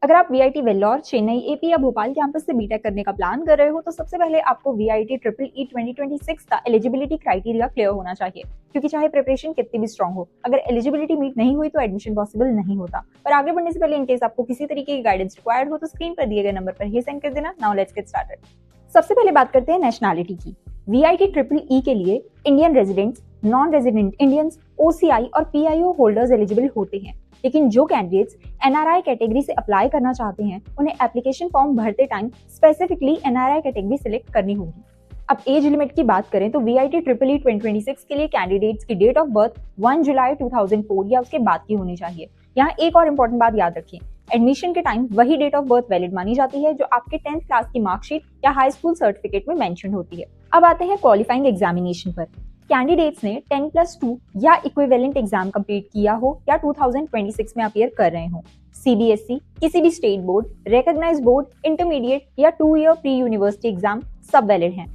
अगर आप VIT Vellore, Chennai, AP या भोपाल कैंपस से बीटेक करने का प्लान कर रहे हो तो सबसे पहले आपको वीआईटी ट्रिपल ई 2026 का एलिजिबिलिटी क्राइटेरिया क्लियर होना चाहिए, क्योंकि चाहे प्रिपरेशन कितनी भी स्ट्रांग हो, अगर एलिजिबिलिटी मीट नहीं हुई तो एडमिशन पॉसिबल नहीं होता। पर आगे बढ़ने से पहले इनकेस आपको किसी तरीके की गाइडेंस रिक्वायर्ड हो तो स्क्रीन पर दिए गए नंबर पर ही सेंड कर देना। Now let's get started. सबसे पहले बात करते हैं नेशनैलिटी की। वीआईटी ट्रिपल ई के लिए Indian residents, non resident Indians, OCI और पीआईओ होल्डर्स एलिजिबल होते हैं। लेकिन जो कैंडिडेट्स एनआरआई कैटेगरी से अप्लाई करना चाहते हैं उन्हें एप्लीकेशन फॉर्म भरते time specifically NRI category select करनी होगी। अब एज लिमिट की बात करें तो वीआईटी ट्रिपल ई 2026 के लिए कैंडिडेट्स की डेट ऑफ बर्थ 1 जुलाई 2004 या उसके बाद की होनी चाहिए। यहाँ एक और इम्पोर्टेंट बात याद रखिए, एडमिशन के टाइम वही डेट ऑफ बर्थ वैलिड मानी जाती है जो आपके 10th क्लास की मार्कशीट या हाई स्कूल सर्टिफिकेट में मेंशन होती है। अब आते हैं क्वालिफाइंग एग्जामिनेशन पर। कैंडिडेट्स ने 10+2 या इक्विवेलेंट एग्जाम कंप्लीट किया हो या 2026 में अपीयर कर रहे हो। सीबीएसई, किसी भी state board, recognised board, intermediate या 2 ईयर प्री यूनिवर्सिटी एग्जाम सब वैलिड हैं।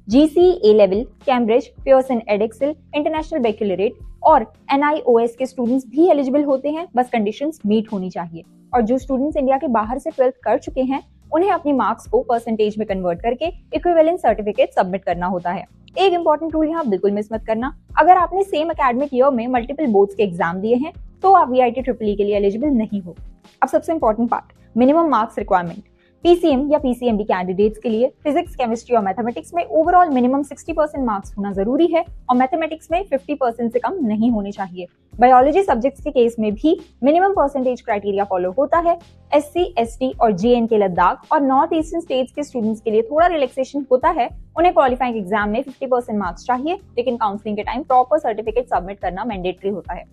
GC, A level, Cambridge, Pearson Edexcel, international baccalaureate और एनआईओएस के स्टूडेंट्स भी एलिजिबल होते हैं, बस कंडीशंस मीट होनी चाहिए। और जो स्टूडेंट्स इंडिया के बाहर से 12th कर चुके हैं उन्हें अपनी मार्क्स को परसेंटेज में कन्वर्ट करके इक्विवेलेंट सर्टिफिकेट सबमिट करना होता है। एक इंपॉर्टेंट रूल यहाँ बिल्कुल मिस मत करना, अगर आपने सेम एकेडमिक ईयर में मल्टीपल बोर्ड्स के एग्जाम दिए हैं तो आप वीआईटी ट्रिपल ई के लिए एलिजिबल नहीं हो। अब सबसे important part, minimum marks requirement. PCM या पीसीएमबी कैंडिडेट्स के लिए फिजिक्स, केमिस्ट्री और मैथमेटिक्स में ओवरऑल मिनिमम 60% मार्क्स होना जरूरी है और मैथमेटिक्स में 50% से कम नहीं होने चाहिए। बायोलॉजी सब्जेक्ट्स के केस में भी मिनिमम परसेंटेज क्राइटेरिया फॉलो होता है। एससी, एसटी और जेएनके लद्दाख और नॉर्थ ईस्टर्न स्टेट्स के स्टूडेंट्स के लिए थोड़ा रिलैक्सेशन होता है, उन्हें क्वालिफाइंग एग्जाम में 50% मार्क्स चाहिए, लेकिन काउंसलिंग के टाइम प्रॉपर सर्टिफिकेट सबमिट करना मैंडेटरी होता है।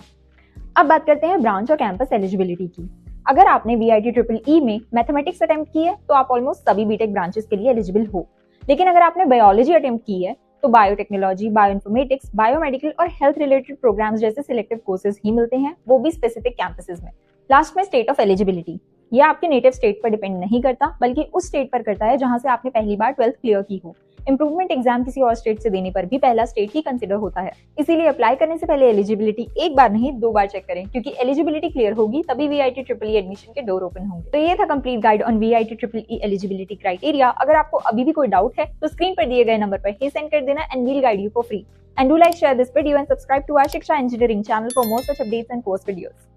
अब बात करते हैं ब्रांच और कैंपस एलिजिबिलिटी की। अगर आपने वीआईटी ट्रिपल ई में मैथमेटिक्स अटेम्प्ट की है तो आप ऑलमोस्ट सभी बीटेक ब्रांचेस के लिए एलिजिबल हो। लेकिन अगर आपने बायोलॉजी अटेम्प्ट की है तो बायोटेक्नोलॉजी, बायोइन्फॉर्मेटिक्स, बायोमेडिकल और हेल्थ रिलेटेड प्रोग्राम्स जैसे सिलेक्टिव कोर्सेज ही मिलते हैं, वो भी स्पेसिफिक कैंपसेस में। लास्ट में स्टेट ऑफ एलिजिबिलिटी, ये आपके नेटिव स्टेट पर डिपेंड नहीं करता बल्कि उस स्टेट पर करता है जहां से आपने पहली बार 12th क्लियर की हो। इंप्रूवमेंट एग्जाम किसी और स्टेट से देने पर भी पहला स्टेट ही कंसिडर होता है, इसीलिए अप्लाई करने से पहले एलिजिबिलिटी एक बार नहीं 2 बार चेक करें, क्योंकि एलिजिबिलिटी क्लियर होगी तभी वीआईटी ट्रिपल ई एडमिशन के डोर ओपन होंगे। तो ये था complete guide on VIT triple E eligibility criteria. अगर आपको अभी भी कोई डाउट है तो स्क्रीन पर दिए गए नंबर पर ही सेंड कर देना and we'll guide you for free. And do like, share this video and subscribe to our Shiksha engineering channel for more such updates and course videos.